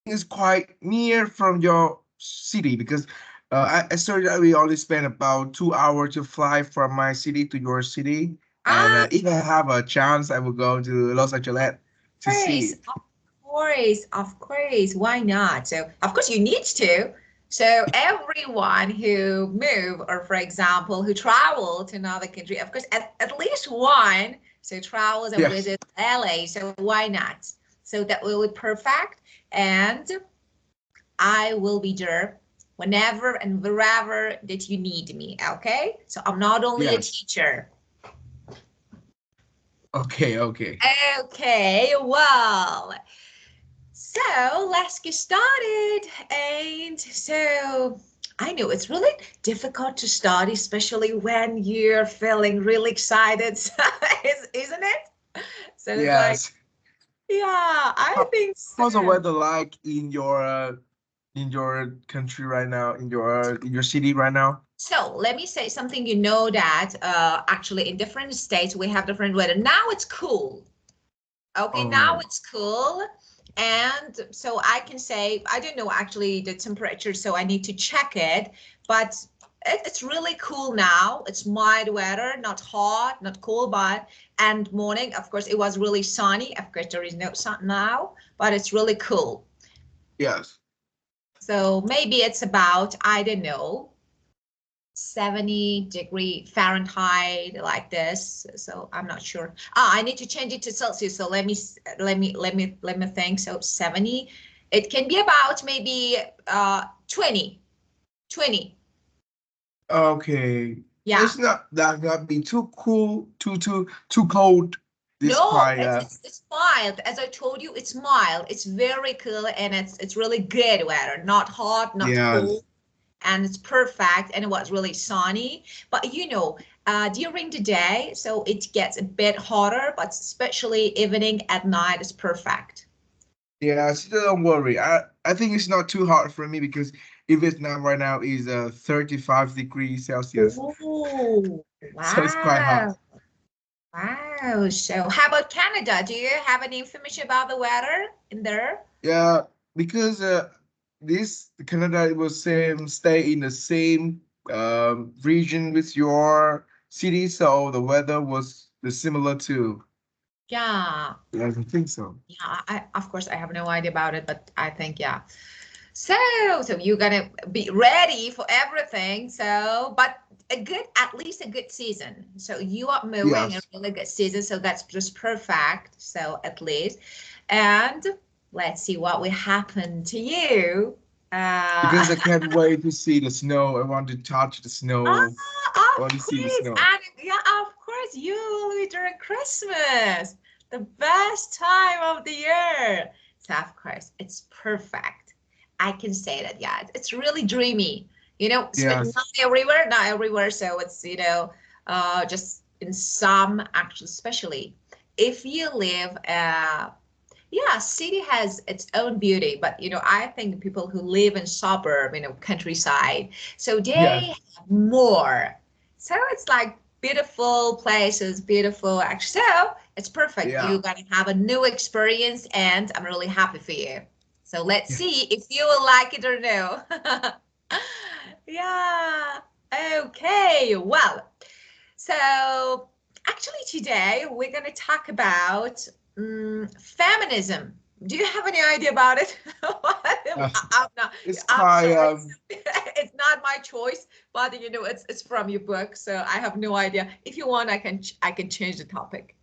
is quite near from your city because I saw that we only spend about 2 hours to fly from my city to your city. And Ah, if I have a chance, I will go to Los Angeles to see course, it. of course, of course. Why not? So, of course, you need to. So, everyone who move, or for example, who travel to another country, of course, at least one, so travels and Yes. visits LA. So, why not? So, that will be perfect. And I will be there whenever and wherever that you need me. Okay. So, I'm not only a Yes. teacher. Okay. Okay. Okay. Well, so let's get started. And so I know it's really difficult to study, especially when you're feeling really excited, isn't it? So it's like, Yes. yeah, I How, think how's the so. weather like in your country right now, in your city right now? So let me say something. You know that actually in different states we have different weather. Now it's cool. Okay, now Oh, it's cool. And so I can say, I don't know actually the temperature, so I need to check it, but it's really cool now. It's mild weather, not hot, not cold, and morning, of course, it was really sunny. Of course, there is no sun now, but it's really cool. yes. So maybe it's about, I don't know, 70-degree Fahrenheit like this. So I'm not sure. I need to change it to Celsius. So let me think. So 70, it can be about maybe 20, 20. Okay. Yeah. It's not that not be too cool, too cold. This No, quite it's mild. As I told you, it's mild. It's very cool and it's really good weather. Not hot, not yes. cold. And it's perfect and it was really sunny, but during the day so it gets a bit hotter, but especially evening at night is perfect. Yeah, still don't worry. I think it's not too hot for me because in Vietnam right now is 35 degrees Celsius. Oh, So it's quite hot. wow. Wow. So how about Canada? Do you have any information about the weather in there? Yeah, because this Canada it will same stay in the same region with your city, so the weather was the similar too. Yeah. Yeah, I think so. Yeah, of course I have no idea about it, but I think yeah. So, so you're gonna be ready for everything. So, but a good, at least a good season. So you are moving a Yes, really good season. So that's just perfect. So at least, and let's see what will happen to you. because I Uh, can't wait to see the snow. I want to touch the snow. I of want to see the course, snow. and yeah, of course, you will be during Christmas, the best time of the year. So of course, it's perfect. I can say that, yeah, it's really dreamy. Yes, Not everywhere. So it's just in some actually, especially if you live yeah, city has its own beauty, but I think people who live in suburb, countryside, so yes, they have more. So it's like beautiful places, beautiful actually. So it's perfect. yeah. You're gonna have a new experience, and I'm really happy for you. So let's Yeah. see if you will like it or no. Yeah. Okay. Well, so actually today we're going to talk about feminism. Do you have any idea about it? Uh, I'm not. it's I'm quite sorry. It's not my choice, but it's from your book, so I have no idea. If you want, I can change the topic.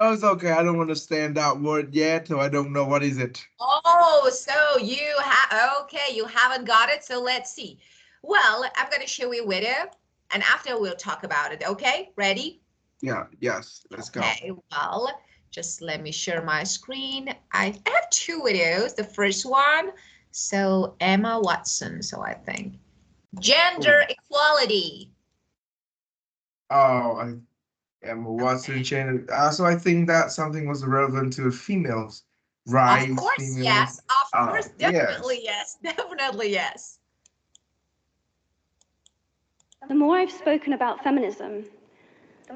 oh, it's okay. I don't understand that word yet, so I don't know what is it. Oh, so you have okay, you haven't got it. So let's see. Well, I'm going to show you a video, and after we'll talk about it. Okay, ready? Yeah, yes, let's go. Okay, well, just let me share my screen. I have two videos. The first one, so Emma Watson, so I think Oh, gender equality. oh, I am Okay. watching channel. So I think that something was relevant to females, Of rights, course, females. yes. Of course, Yes. definitely yes. Definitely yes. The more I've spoken about feminism,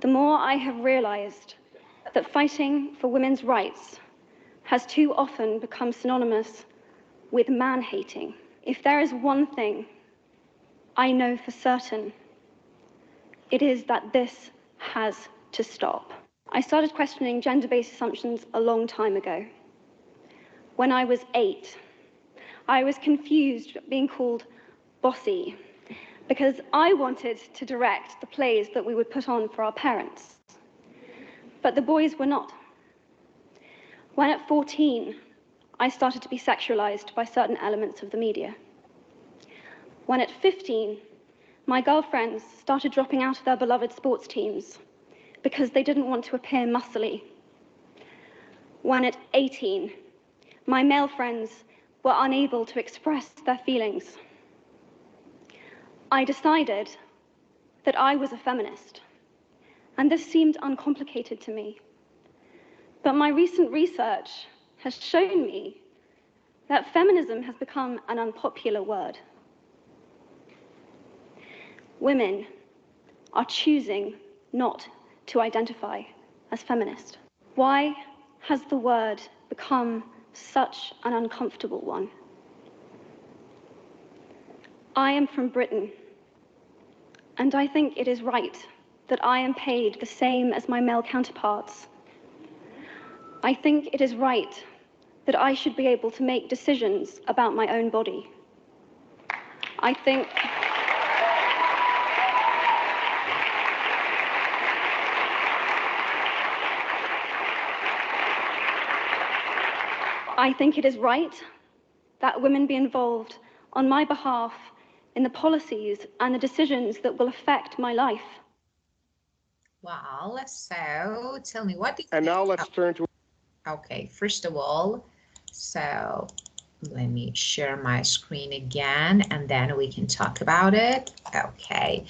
the more I have realized that fighting for women's rights has too often become synonymous with man-hating. If there is one thing I know for certain, it is that this has to stop. I started questioning gender-based assumptions a long time ago. When I was 8, I was confused being called bossy because I wanted to direct the plays that we would put on for our parents. But the boys were not. When at 14, I started to be sexualized by certain elements of the media. When at 15, my girlfriends started dropping out of their beloved sports teams because they didn't want to appear muscly. When at 18, my male friends were unable to express their feelings. I decided that I was a feminist, and this seemed uncomplicated to me. But my recent research has shown me that feminism has become an unpopular word. Women are choosing not to identify as feminist. Why has the word become such an uncomfortable one? I am from Britain, and I think it is right that I am paid the same as my male counterparts. I think it is right that I should be able to make decisions about my own body. I think it is right that women be involved on my behalf in the policies and the decisions that will affect my life. Well, so tell me, what do you And think? now let's turn to... Okay, first of all, so let me share my screen again, and then we can talk about it. Okay.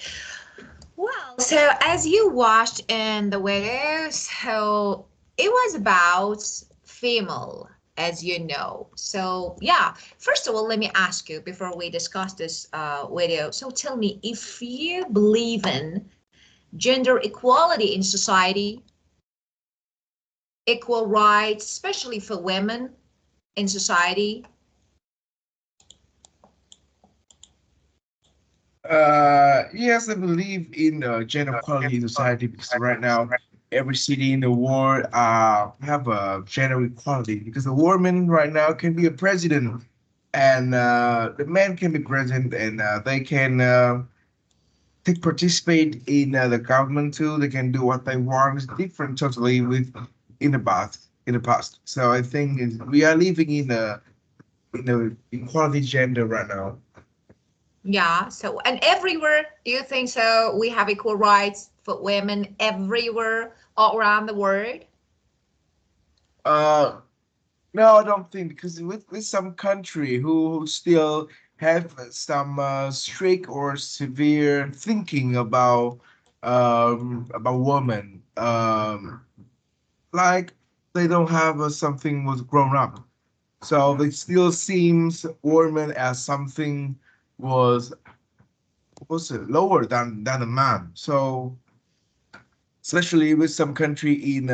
Well, so as you watched in the video, so it was about female, as you know. So yeah, first of all, let me ask you before we discuss this video. So tell me, if you believe in gender equality in society, equal rights, especially for women in society. Yes, I believe in gender equality in society because right now every city in the world have a gender equality because the woman right now can be a president and the man can be president and they can take participate in the government too. They can do what they want. It's different totally with in the past. In the past, so I think we are living in a equality gender right now. Yeah, so and everywhere, do you think so? We have equal rights for women everywhere, all around the world? Uh, no, I don't think because with some country who still have some strict or severe thinking about women. Like they don't have something was grown up. So they still seems woman as something was lower than a man. So especially with some country in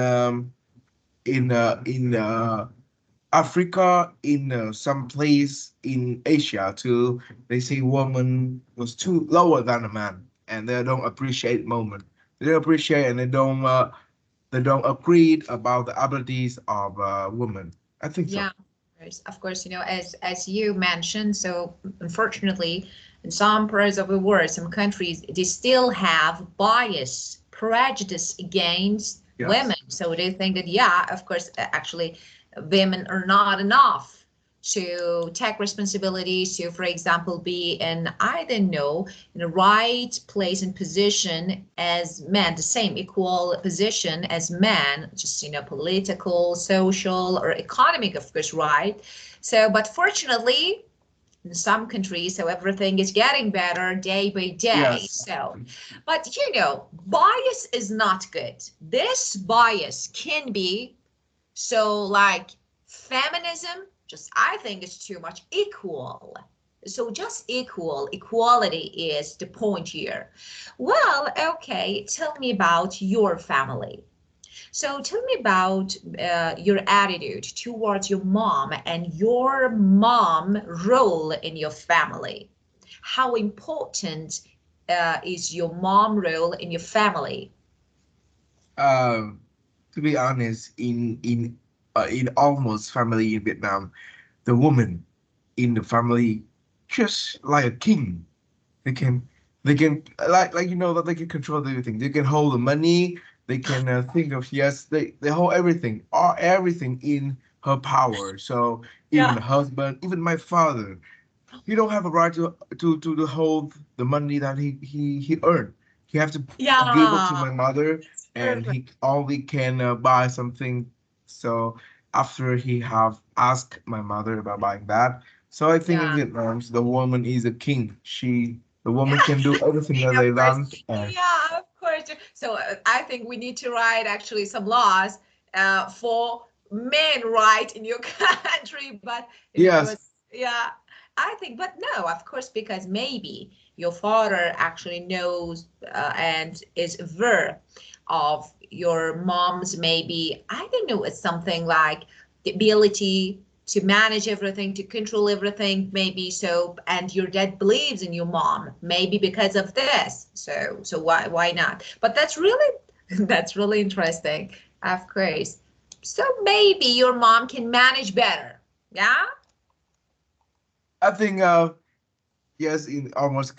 Africa, in some place in Asia too, they say woman was too lower than a man, and they don't appreciate moment. They don't appreciate and they don't agree about the abilities of women. I think so. Yeah, of course, you know, as you mentioned, so unfortunately, in some parts of the world, some countries, they still have bias, prejudice against Yes. women. So they think that, yeah, of course, actually, women are not enough to take responsibilities to, for example, be in, I don't know, in the right place and position as men, the same equal position as men, just, you know, political, social, or economic, of course, right? So, but fortunately, in some countries, so everything is getting better day by day. Yes. So, but you know, bias is not good. This bias can be so like feminism, just I think it's too much equal. So just equal, equality is the point here. Well, okay, tell me about your family. So tell me about your attitude towards your mom and your mom role in your family. How important is your mom role in your family? Um, to be honest, in almost family in Vietnam, the woman in the family just like a king. They can they can like you know that they can control everything. They can hold the money. They can think of yes. They hold everything, all everything in her power. So even Yeah, the husband, even my father, he don't have a right to hold the money that he earned. He have to give it to yeah, my mother, it's and perfect. he only can buy something. So after he have asked my mother about buying that, so I think in Yeah, Vietnam, the woman is a king. The woman can do everything that of they course. want, and Yeah, of course. So I think we need to write actually some laws for men right in your country, but it was, yes, yeah, I think, but no, of course, because maybe your father actually knows and is aware of your mom's maybe, I don't know, it's something like the ability to manage everything, to control everything, maybe so, and your dad believes in your mom, maybe because of this. So why not? But that's really that's really interesting, of course. So maybe your mom can manage better. Yeah? I think yes, in almost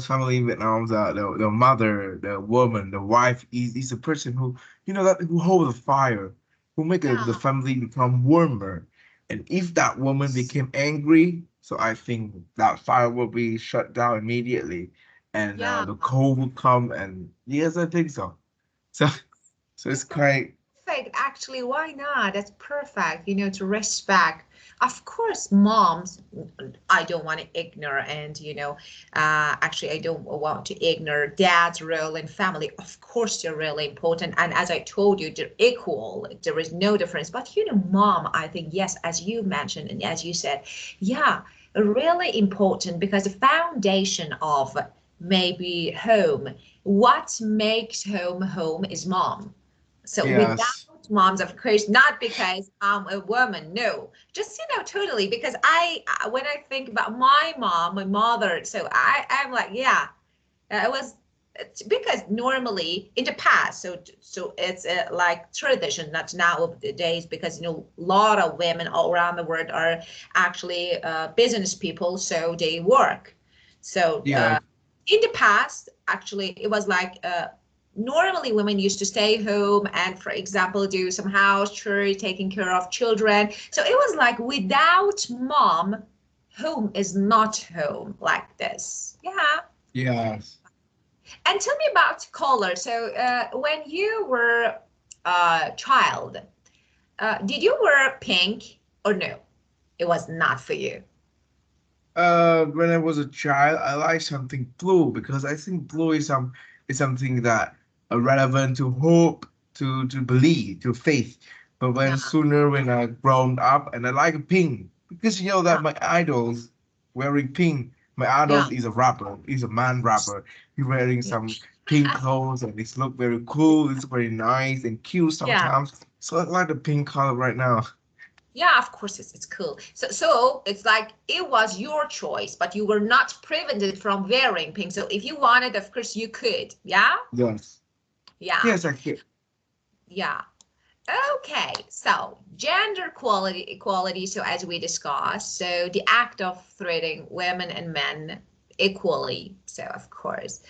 family in Vietnam, the mother, the woman, the wife is a person who that who hold the fire, who make the Yeah. family become warmer. And if that woman became angry, so I think that fire will be shut down immediately, and Yeah. the cold will come. And yes, I think so. So so it's That's quite perfect. Actually, why not? That's perfect, to respect. Of course, moms, I don't want to ignore, and, actually, I don't want to ignore dad's role in family. Of course, they're really important. And as I told you, they're equal. There is no difference. But, mom, I think, yes, as you mentioned, and as you said, yeah, really important because the foundation of maybe home, what makes home home is mom. So without yes, moms, of course, not because I'm a woman, no, just totally because when I think about my mom, my mother, so I'm like, yeah, it was because normally in the past, so it's like tradition, not now of the days, because a lot of women all around the world are actually business people, so they work. So yeah, in the past, actually, it was like normally women used to stay home and, for example, do some house chores, taking care of children. So it was like without mom, home is not home like this. Yeah. yes. And tell me about color. So when you were a child, did you wear pink or no? It was not for you. When I was a child, I like something blue because I think blue is something that relevant to hope, to believe, to faith. But Yeah, when I grown up, and I like pink because you know yeah, that my idols wearing pink. My yeah, idols is a rapper, he's a man rapper. He's wearing some pink clothes and it's look very cool. It's very nice and cute yeah. sometimes. So I like the pink color right now. Yeah, of course it's cool. So it's like it was your choice, but you were not prevented from wearing pink. So if you wanted, of course you could. Yeah? Yes, Yeah. yes, I can. Yeah. Okay. So gender equality. So as we discussed, so the act of treating women and men equally. So of course.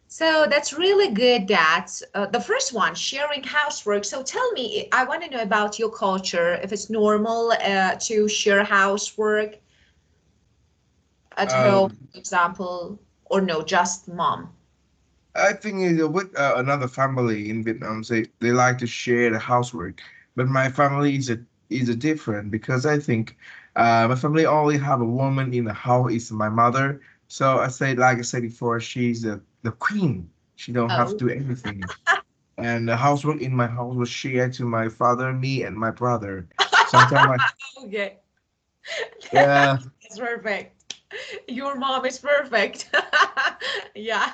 So that's really good. That the first one, sharing housework. So tell me, I want to know about your culture. If it's normal to share housework at home, Um, for example, or no, just mom. I think with another family in Vietnam, they like to share the housework, but my family is a different because I think my family only have a woman in the house is my mother. So like I said before, she's the queen. She don't have Oh, to do anything, and the housework in my house was shared to my father, me, and my brother. Sometimes I okay. yeah That's perfect. Your mom is perfect. Yeah.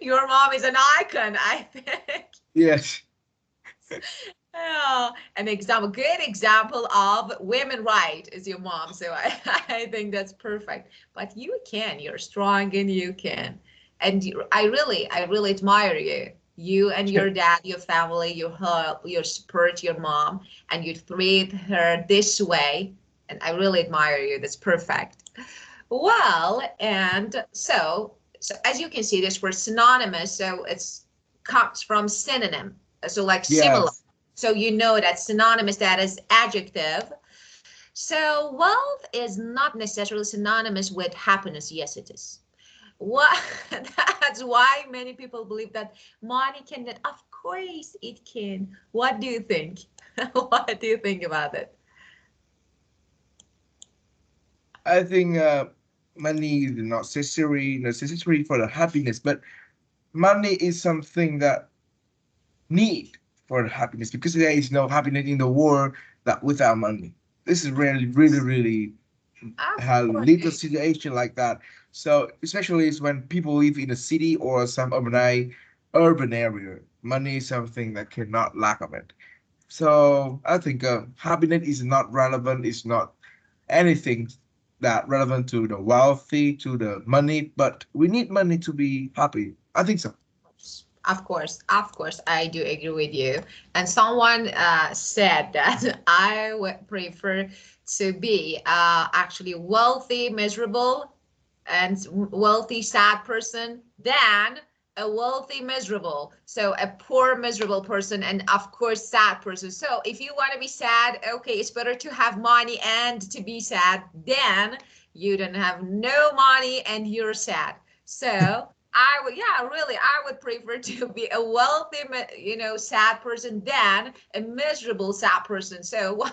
Your mom is an icon, I think. yes Yeah, an example, good example of women right is your mom. So I think that's perfect. But you can, you're strong and you can. And I really admire you. You and your dad, your family, you help, you support your mom, and you treat her this way. And I really admire you. That's perfect. Well, and so as you can see, this word synonymous. So it's comes from synonym. So like similar. Yes. So you know that synonymous, that is adjective. So wealth is not necessarily synonymous with happiness. Yes, it is. What that's why many people believe that money can that of course it can. What do you think? What do you think about it? I think money is not necessary for the happiness, but money is something that need for the happiness because there is no happiness in the world that without money. This is really Of have course. little situation like that. So especially is when people live in a city or some urban area, money is something that cannot lack of it. So I think happiness is not relevant. It's not anything that relevant to the wealthy, to the money, but we need money to be happy. I think so. Of course, I do agree with you. And someone said that I would prefer to be actually wealthy, miserable, and wealthy, sad person than a wealthy, miserable. So a poor, miserable person, and of course, sad person. So if you want to be sad, okay, it's better to have money and to be sad than you don't have no money and you're sad. So I would, yeah, really, I would prefer to be a wealthy, sad person than a miserable, sad person. So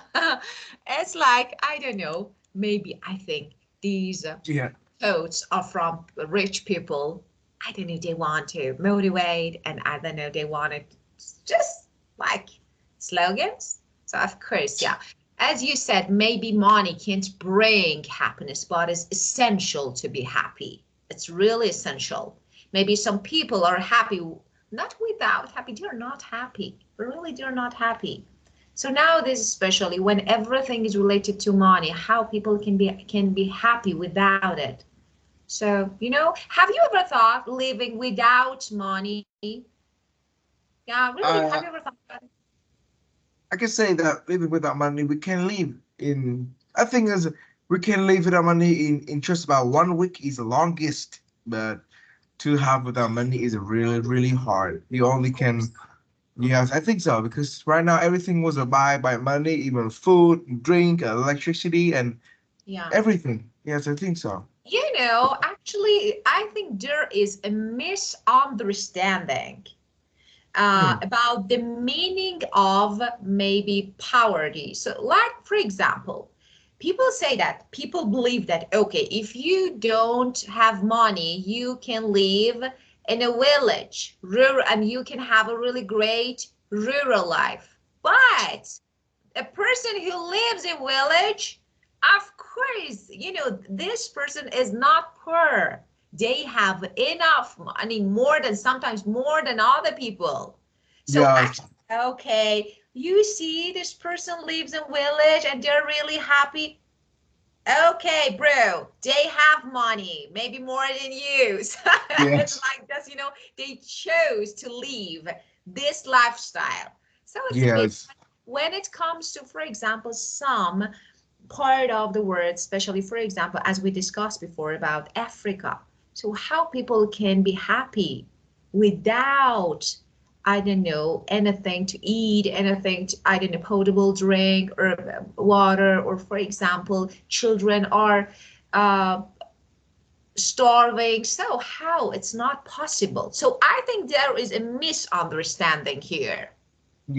it's like, I don't know, maybe I think these Yeah. quotes are from rich people. I don't know, they want to motivate, and I don't know, they want to just like slogans. So, of course, yeah. As you said, maybe money can't bring happiness, but it's essential to be happy. It's really essential. Maybe some people are happy, not without happy, they're not happy. Really, they're not happy. So nowadays, especially when everything is related to money, how people can be happy without it. So, have you ever thought living without money? Yeah, really, have you ever I thought about it? I can say that living without money, we can live in. I think is we can live without money in just about 1 week is the longest, but to have without money is really hard. You only Of can. course. Yes, I think so because right now everything was a buy by money, even food, drink, electricity, and Yeah. everything. Yes, I think so. Actually, I think there is a misunderstanding Hmm. about the meaning of maybe poverty. So, like, for example, people say that people believe that, okay, if you don't have money, you can live in a village, rural, and you can have a really great rural life. But a person who lives in village, of course, this person is not poor. They have enough money, more than sometimes more than other people. So Yes. actually, okay, you see this person lives in village and they're really happy. Okay, bro, they have money, maybe more than you. So it's Yes. like this, they chose to live this lifestyle. So it's okay. Yes. When it comes to, for example, some part of the world, especially, for example, as we discussed before about Africa. So how people can be happy without, I don't know, anything to eat, anything to, I don't know, potable drink or water, or for example, children are uh, starving. So how it's not possible? So I think there is a misunderstanding here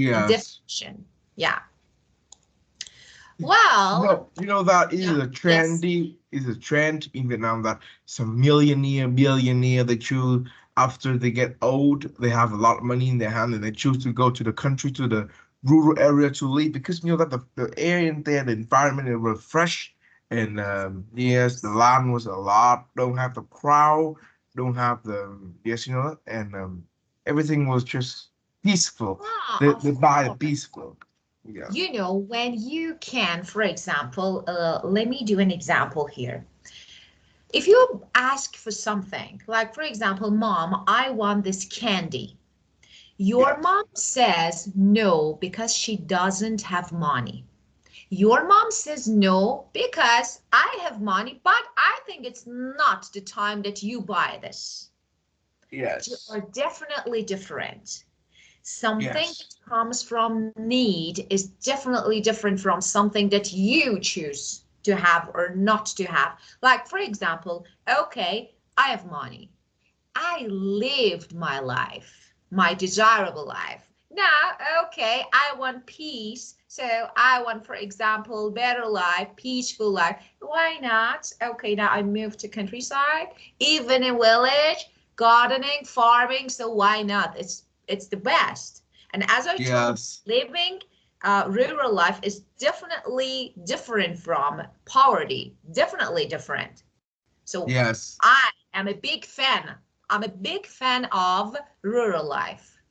in Yes. definition. Yeah. Well, That is yeah. a Yes. trendy is a trend in Vietnam that some millionaire, billionaire they choose after they get old, they have a lot of money in their hand and they choose to go to the country, to the rural area to live because that the air in there, the environment it was fresh and yes, the land was a lot, don't have the crowd, don't have the yes, and everything was just peaceful. Ah, They of buy a course. peaceful. Yeah. You know, when you can, for example, let me do an example here. If you ask for something, like for example, mom, I want this candy. Your Yes. mom says no because she doesn't have money. Your mom says no because I have money, but I think it's not the time that you buy this. Two Yes. are definitely different. Something Yes. that comes from need is definitely different from something that you choose to have or not to have. Like, for example, okay, I have money. I lived my life, my desirable life. Now, okay, I want peace. So I want, for example, better life, peaceful life. Why not? Okay, now I moved to countryside, even in village, gardening, farming. So why not? It's the best. And as I told, Yes. living rural life is definitely different from poverty. Definitely different. So Yes. I am a big fan. I'm a big fan of rural life.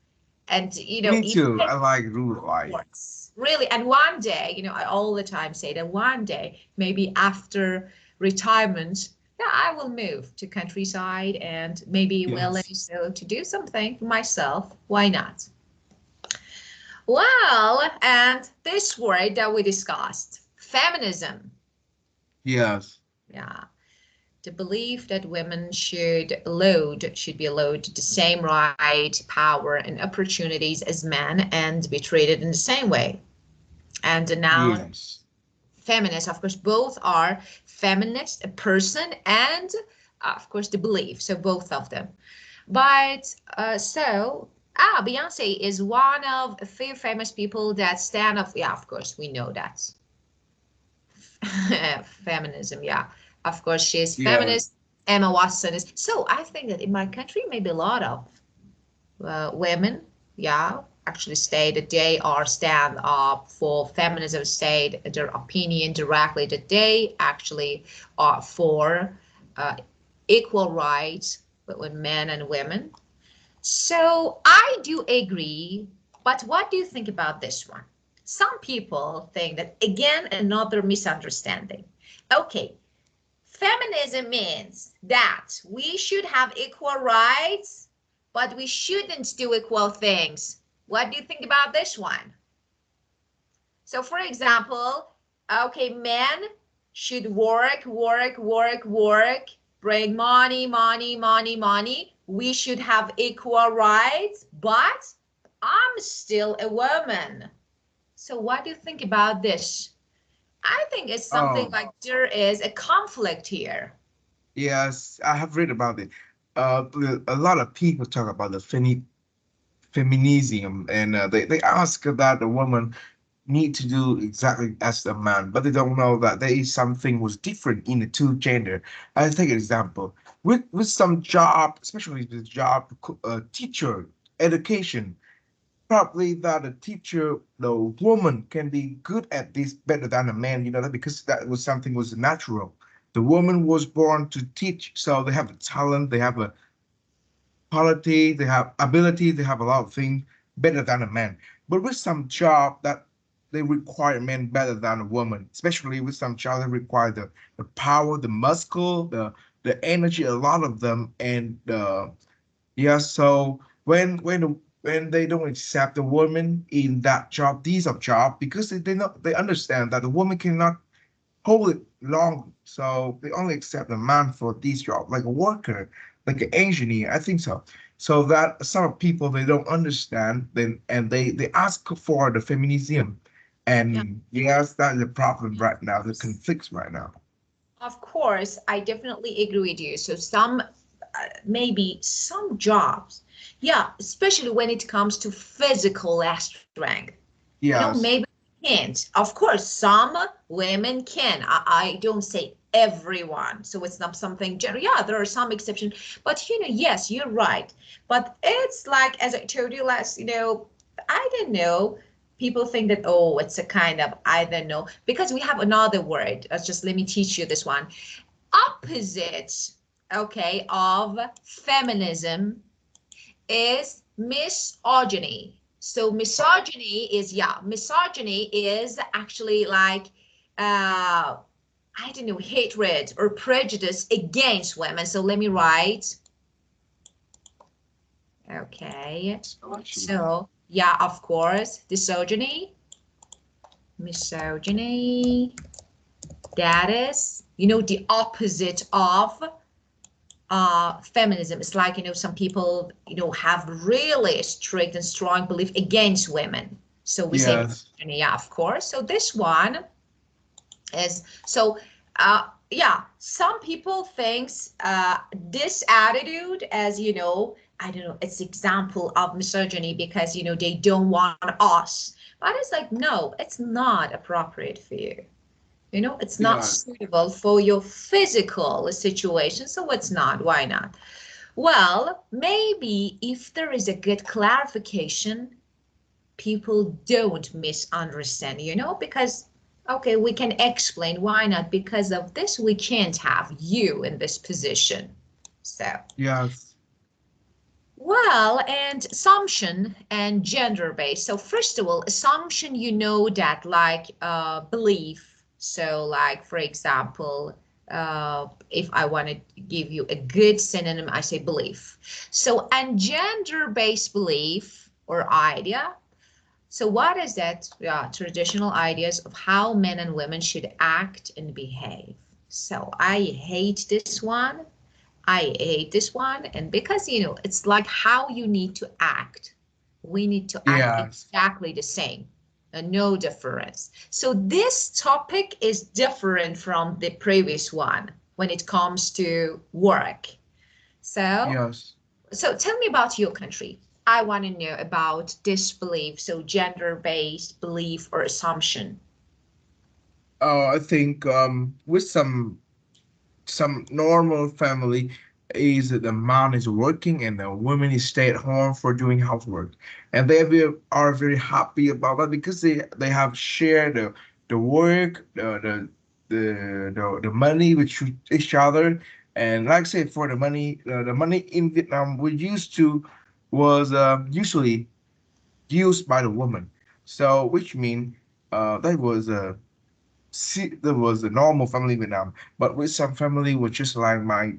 And, you know, Me if too. I I like rural life. sports, really, and one day, you know, I all the time say that one day, maybe after retirement, yeah, I will move to countryside and maybe Yes. village, so to do something for myself. Why not? Well, and this word that we discussed, feminism. Yes. Yeah. The belief that women should be allowed the same right, power, and opportunities as men and be treated in the same way. And now Yes. feminists, of course, both are feminist, a person, and of course the belief. So both of them. But Beyonce is one of a few famous people that stand up. Yeah, of course, we know that. Feminism, yeah. Of course, she's Yes. feminist. Emma Watson is. So I think that in my country, maybe a lot of women, yeah, actually say that they are stand up for feminism, say their opinion directly, that they actually are for uh, equal rights between men and women. So I do agree, but what do you think about this one? Some people think that, again, another misunderstanding. Okay, feminism means that we should have equal rights, but we shouldn't do equal things. What do you think about this one? So, for example, okay, men should work, work, work, work, bring money, money, money, money. We should have equal rights, but I'm still a woman. So, what do you think about this? I think it's something Oh, like there is a conflict here. yes. I have read about it. A lot of people talk about the feminism, and they ask that the woman need to do exactly as a man, but they don't know that there is something was different in the two gender. I take an example with some job, especially the job, teacher, education. Probably that a teacher, the woman can be good at this better than a man, you know, that because that was something was natural. The woman was born to teach, so they have the talent, they have a quality, they have ability, they have a lot of things better than a man. But with some job that they require men better than a woman, especially with some job that require the power, the muscle, the energy, a lot of them, and yeah, so when they don't accept the woman in that job, these of job, because they not they understand that the woman cannot hold it long, so they only accept a man for this job, like a worker, like an engineer. I think so. So that some people they don't understand, then and they ask for the feminism, Yeah, and yes, that is the problem of right now, the course. conflicts right now. Of course, I definitely agree with you. So maybe some jobs, yeah, especially when it comes to physical strength, you know, maybe Yes, can't. Of course, some women can. I don't say everyone, so it's not something general. Yeah, there are some exceptions, but you know, yes, you're right. But it's like, as I told you last, you know, I don't know. People think that, oh, it's a kind of, I don't know, because we have another word. Just let me teach you this one. Opposite, okay, of feminism is misogyny. So misogyny is, yeah, misogyny is actually like, I don't know, hatred or prejudice against women. So let me write. Okay. So actually, So yeah, of course, misogyny, misogyny, that is, you know, the opposite of feminism. It's like, you know, some people, you know, have really strict and strong belief against women. So we say yes, misogyny, yeah, of course. So this one is, so yeah, some people thinks this attitude as, you know, I don't know, it's example of misogyny because, you know, they don't want us. But it's like, no, it's not appropriate for you. You know, it's not yes, suitable for your physical situation. So it's not. Why not? Well, maybe if there is a good clarification, people don't misunderstand, you know, because, okay, we can explain why not. Because of this, we can't have you in this position. So, yes, well, and assumption and gender based. So first of all, assumption, you know, that like belief. So like, for example, if I want to give you a good synonym, I say belief. So, and gender based belief or idea. So what is that? Yeah, traditional ideas of how men and women should act and behave. So I hate this one. I hate this one. And because, you know, it's like how you need to act. We need to act yes, exactly the same. No difference. So this topic is different from the previous one when it comes to work. So, yes. so tell me about your country. I want to know about this belief. So gender-based belief or assumption. I think with some normal family is that the man is working and the woman is stay at home for doing housework, and are very happy about that because they have shared the work, the money with each other. And like I say, for the money in Vietnam we used to was usually used by the woman. So which mean that was see there was a normal family in Vietnam, but with some family was just like my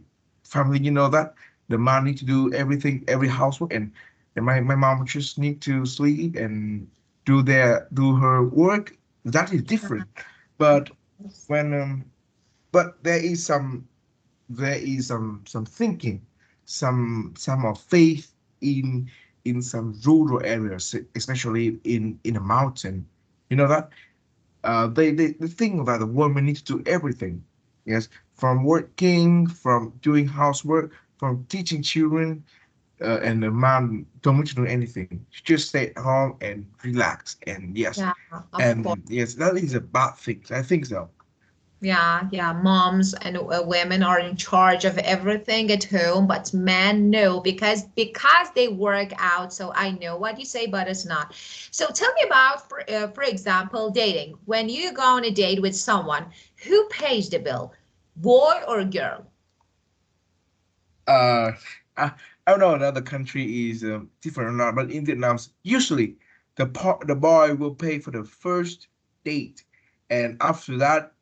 family, you know that the man need to do everything, every housework, and my mom just need to sleep and do her work. That is different. But when but there is some thinking, some of faith in some rural areas, especially in a mountain. You know that they think that the woman needs to do everything. Yes, from working, from doing housework, from teaching children, and the man don't want to do anything. Just stay at home and relax. Yeah, of course. And yes, that is a bad thing. I think so. Yeah, yeah. Moms and women are in charge of everything at home, but men no, because they work out. So I know what you say, but it's not. So tell me about, for example, dating. When you go on a date with someone, who pays the bill, boy or girl? Uh, I, I don't know another country is different or not, but in Vietnam, usually the boy will pay for the first date, and after that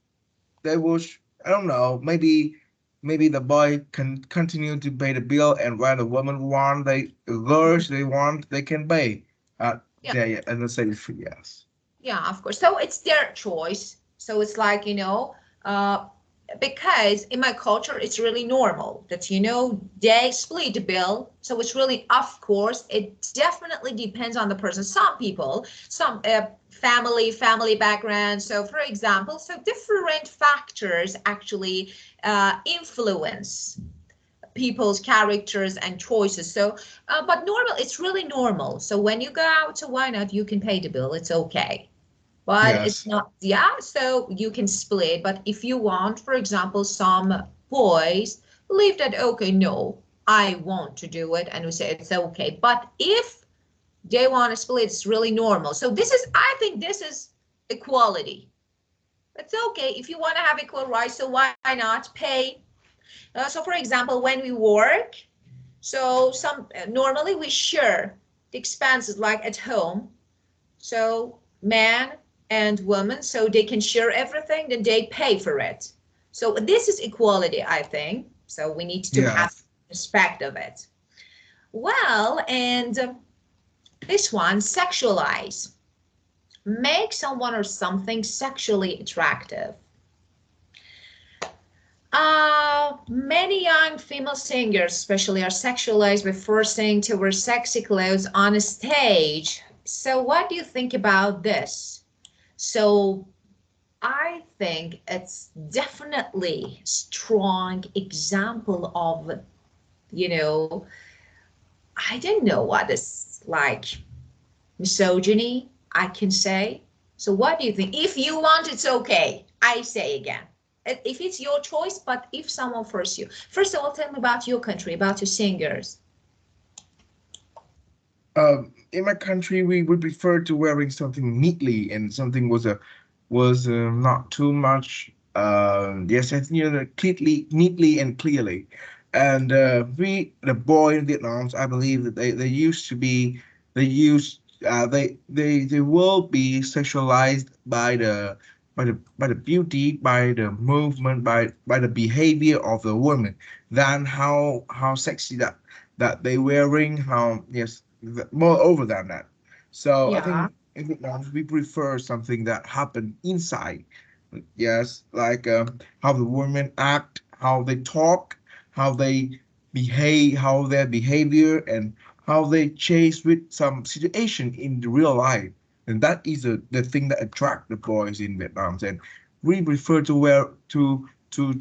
they will I don't know, maybe the boy can continue to pay the bill, and when the woman want the girls they want they can pay. Yeah. Yeah, and let's say yes. Yeah, of course. So it's their choice. So it's like, you know, because in my culture, it's really normal that, you know, they split the bill. So it's really, of course, it definitely depends on the person. Some people, some family background. So for example, so different factors actually influence people's characters and choices. So, but normal, it's really normal. So when you go out to why not, you can pay the bill. It's okay, but it's Yes, not, yeah, so you can split. But if you want, for example, some boys believe that, okay, no, I want to do it, and we say it's okay. But if they want to split, it's really normal. So this is, I think this is equality. It's okay if you want to have equal rights, so why not pay? So for example, when we work, so some normally we share. the expenses like at home. So man and woman, so they can share everything, then they pay for it. So this is equality, I think. So we need to have Yes. respect of it. Well, and this one, sexualize. Make someone or something sexually attractive. Many young female singers, especially, are sexualized by forcing to wear sexy clothes on a stage. So, what do you think about this? So, I think it's definitely strong example of, you know, I don't know what is like misogyny, I can say. So what do you think? If you want, it's okay. I say again, if it's your choice, but if someone forces you. First of all, tell me about your country, about your singers. In my country, we would prefer to wearing something neatly, and something was not too much. Yes, I think, neatly and clearly. And the boy in Vietnam, I believe that they used to be, they used they will be sexualized by the beauty, by the movement, by the behavior of the woman, than how sexy that they wearing, how, yes, more over than that. So I Yeah. think in Vietnam we prefer something that happened inside. Yes, like how the women act, how they talk, how they behave, how their behavior, and how they chase with some situation in the real life. And that is the thing that attract the boys in Vietnam. And we prefer to wear to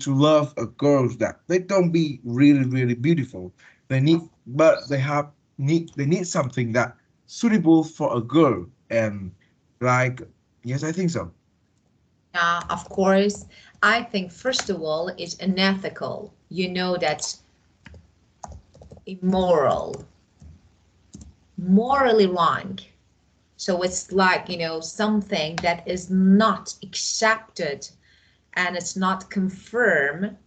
love a girls that they don't be really beautiful. They need, but they need something that suitable for a girl. And like, yes, I think so. Yeah, of course. I think first of all, it's unethical. That's immoral, morally wrong. So it's like, something that is not accepted and it's not confirmed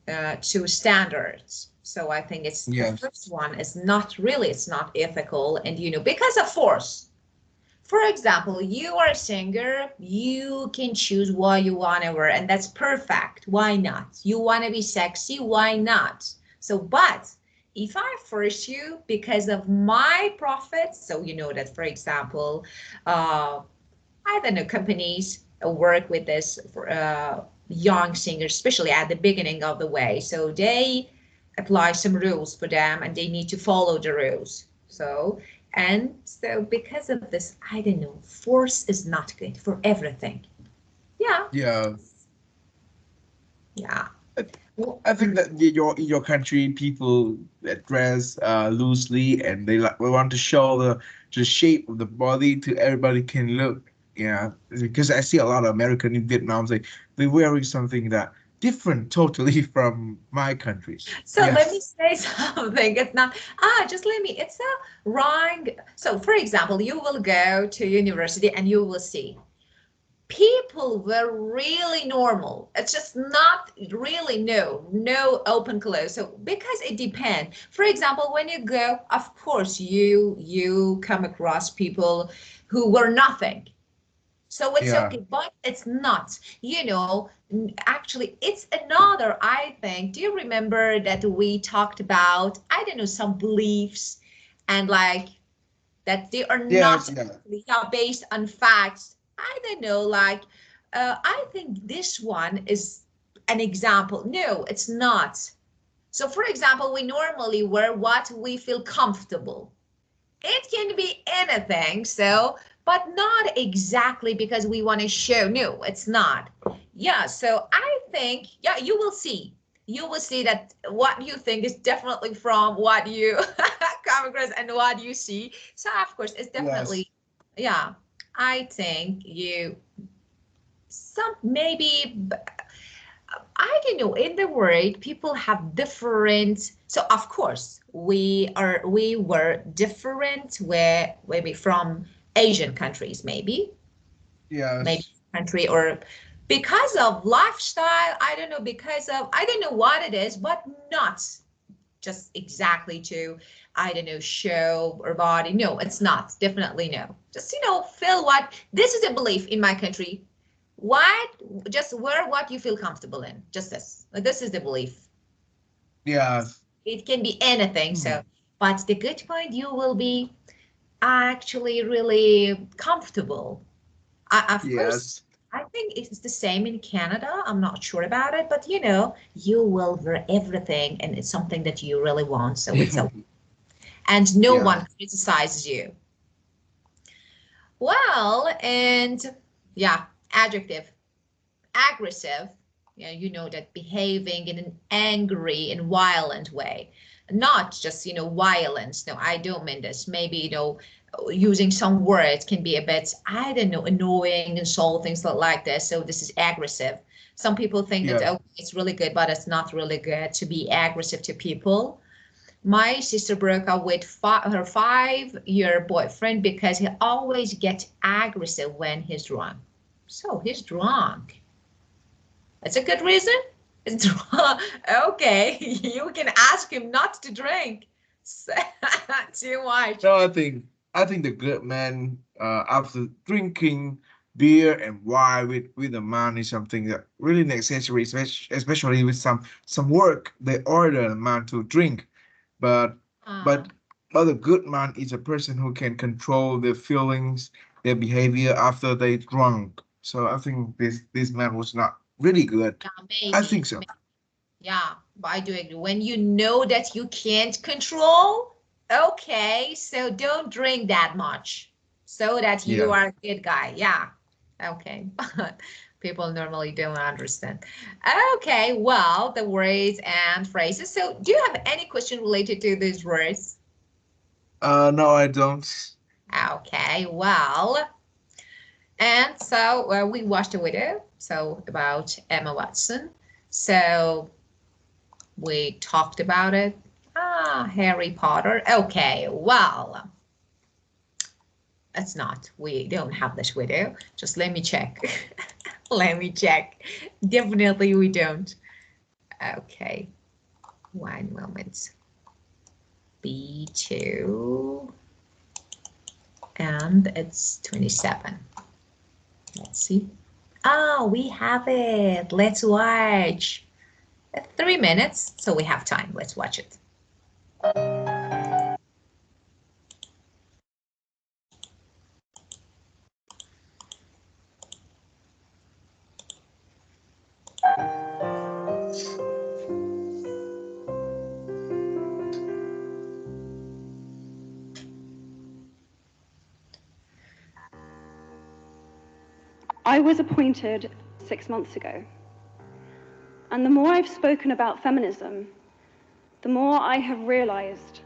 to standards. So I think it's the Yes. first one is not really, it's not ethical. And, because of force. For example, you are a singer, you can choose what you want to wear, and that's perfect. Why not? You want to be sexy, why not? So, but if I force you because of my profits, so that, for example, uh, I don't know, companies work with this for young singers, especially at the beginning of the way. So they apply some rules for them and they need to follow the rules. So because of this, I don't know, force is not good for everything. Yeah, Yeah. yeah. I Well, I think that in your country, people that dress loosely, and they want to show the shape of the body to everybody can look. Yeah, because I see a lot of American in Vietnam, they wearing something that different totally from my countries. so let me Yes. say something. It's not, just let me, it's a wrong. So for example, you will go to university and you will see people were really normal. It's just not really no open close. So because it depends. For example, when you go, of course you come across people who were nothing. So it's Yeah. okay, but it's not. Actually, it's another, I think. Do you remember that we talked about, I don't know, some beliefs and like that they are Yes. not Yeah. actually based on facts. I don't know, like, I think this one is an example. No, it's not. So, for example, we normally wear what we feel comfortable. It can be anything, so, but not exactly because we want to show. No, it's not. Yeah, so I think, yeah, you will see. You will see that what you think is definitely from what you come across and what you see. So, of course, it's Yes. definitely, yeah, I think some maybe, I don't know, in the world, people have different. So of course, we were different where maybe from Asian countries, maybe Yes. country or because of lifestyle. I don't know, because of I don't know what it is, but not. just exactly to, I don't know, show or body. No, it's not. Definitely no. Just, feel what, this is a belief in my country. What, just wear what you feel comfortable in. Just this. This is the belief. Yeah. It can be anything. Hmm. So, but the good point, you will be actually really comfortable. Of course, Yes. I think it's the same in Canada. I'm not sure about it, but you will wear everything and it's something that you really want. So it's okay. And no Yeah. one criticizes you. Well, and yeah, adjective, aggressive. Yeah, that behaving in an angry and violent way, not just violence. No, I don't mean this. Maybe using some words can be a bit, I don't know, annoying, insulting, stuff like this. So this is aggressive. Some people think that, Yeah. oh, it's really good, but it's not really good to be aggressive to people. My sister broke up with her 5-year boyfriend because he always gets aggressive when he's drunk. So he's drunk. That's a good reason. It's okay. You can ask him not to drink too much. No, I think the good man after drinking beer and wine with a man is something that really necessary, especially with some work they order a man to drink. But Uh, but but a good man is a person who can control their feelings, their behavior after they drunk. So I think this man was not really good. yeah, I think so. yeah, but I do agree. When you know that you can't control, okay, so don't drink that much so that you Yeah. are a good guy. Yeah, okay. But people normally don't understand. Okay, well, the words and phrases. So, do you have any question related to these words? No, I don't. Okay, well, and so we watched a video so about Emma Watson. So we talked about it. Harry Potter. Okay, well, it's not. We don't have this video. Just let me check. Let me check. Definitely we don't. Okay, one moment. B2, and it's 27. Let's see. Oh, we have it. Let's watch. 3 minutes, so we have time. Let's watch it. I was appointed 6 months ago, and the more I've spoken about feminism, the more I have realized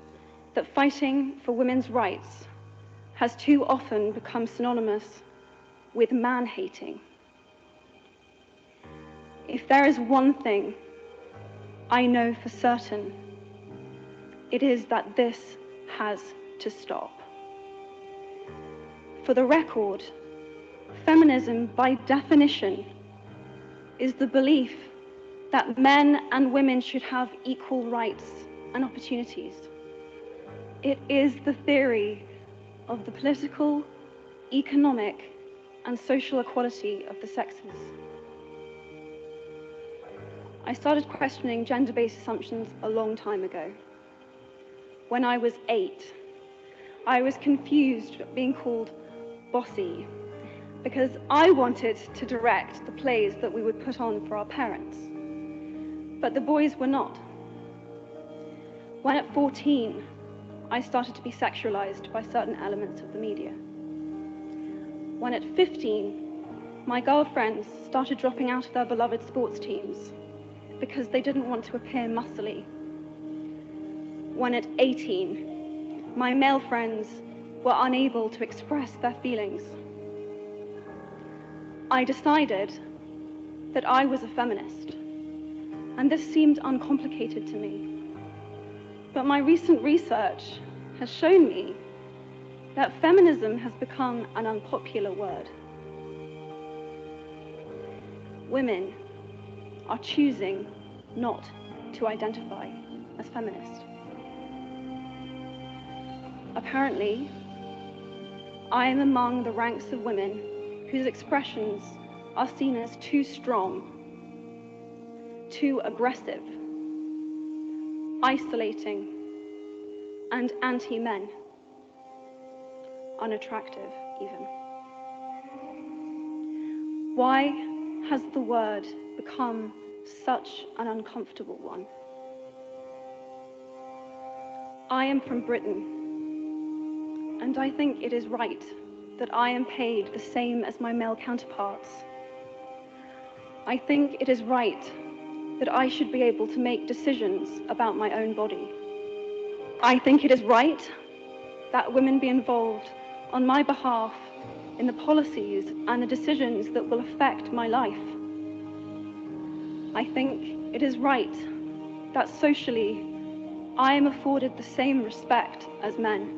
that fighting for women's rights has too often become synonymous with man-hating. If there is one thing I know for certain, it is that this has to stop. For the record, feminism, by definition, is the belief that men and women should have equal rights and opportunities. It is the theory of the political, economic, and social equality of the sexes. I started questioning gender-based assumptions a long time ago. When I was 8, I was confused at being called bossy because I wanted to direct the plays that we would put on for our parents, but the boys were not. When at 14, I started to be sexualized by certain elements of the media. When at 15, my girlfriends started dropping out of their beloved sports teams because they didn't want to appear muscly. When at 18, my male friends were unable to express their feelings. I decided that I was a feminist, and this seemed uncomplicated to me. But my recent research has shown me that feminism has become an unpopular word. Women are choosing not to identify. as feminist. Apparently, I am among the ranks of women whose expressions are seen as too strong, too aggressive, isolating, and anti-men, unattractive even. Why has the word become such an uncomfortable one? I am from Britain, and I think it is right that I am paid the same as my male counterparts. I think it is right that I should be able to make decisions about my own body. I think it is right that women be involved on my behalf in the policies and the decisions that will affect my life. I think it is right that socially I am afforded the same respect as men.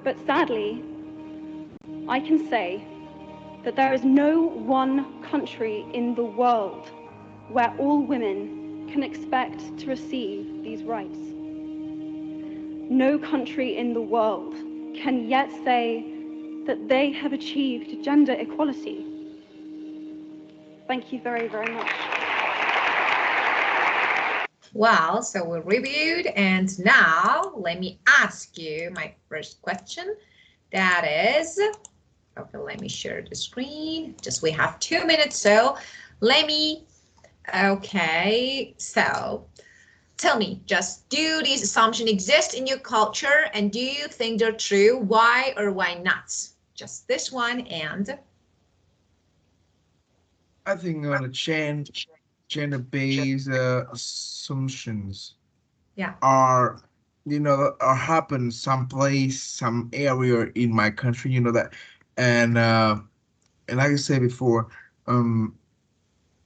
But sadly, I can say that there is no one country in the world where all women can expect to receive these rights. No country in the world can yet say that they have achieved gender equality. Thank you very, very much. Well, so we reviewed, and now let me ask you my first question. That is, okay, let me share the screen. Just we have 2 minutes, so let me, okay, so tell me, just do these assumptions exist in your culture, and do you think they're true? Why or why not? Just this one, and I think on the gender-based assumptions yeah. are, are happen someplace, some area in my country, that, and like I said before, um,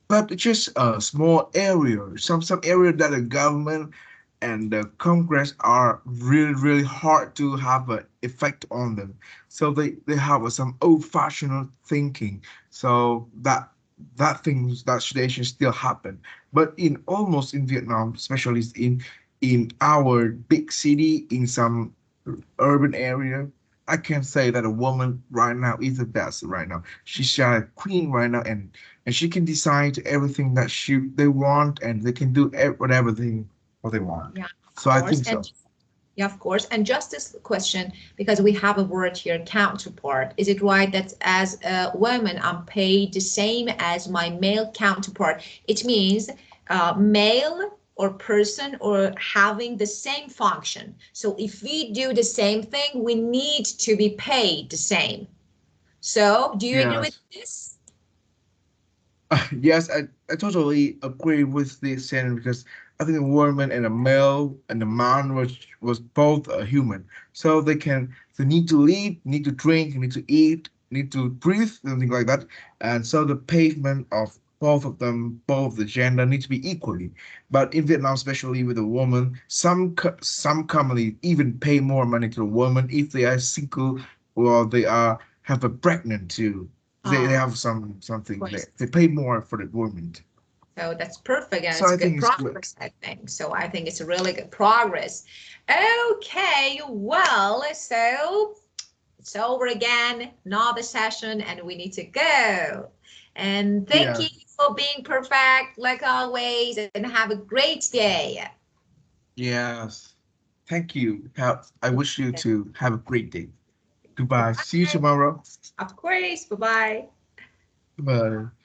but it's just a small area, some area that the government and the Congress are really hard to have an effect on them. So they have some old-fashioned thinking. So that situation still happen. But in almost in Vietnam, especially in our big city, in some urban area, I can say that a woman right now is the best right now. She's a queen right now, and she can decide everything that they want, and they can do whatever what they want. Yeah, So of I course. think so. And yeah, of course. And just this question, because we have a word here, counterpart. Is it right that as a woman, I'm paid the same as my male counterpart? It means male or person or having the same function. So if we do the same thing, we need to be paid the same. So do you agree with Yes. this? Yes, I totally agree with this saying because I think a woman and a male and a man was both a human. So they need to live, need to drink, need to eat, need to breathe, something like that. And so the pavement of both of them, both the gender, need to be equally. But in Vietnam, especially with a woman, some companies even pay more money to a woman if they are single or they are have a pregnant too. They Ah, have of something course. there. They pay more for the woman. So that's perfect and So it's I good think it's good. progress, I think. So I think it's a really good progress. Okay, well, so it's over again, another session, and we need to go. And thank Yeah. you for being perfect, like always, and have a great day. Yes. Thank you. I wish you to have a great day. Goodbye. See you Bye-bye. tomorrow. Of course, bye-bye. Bye.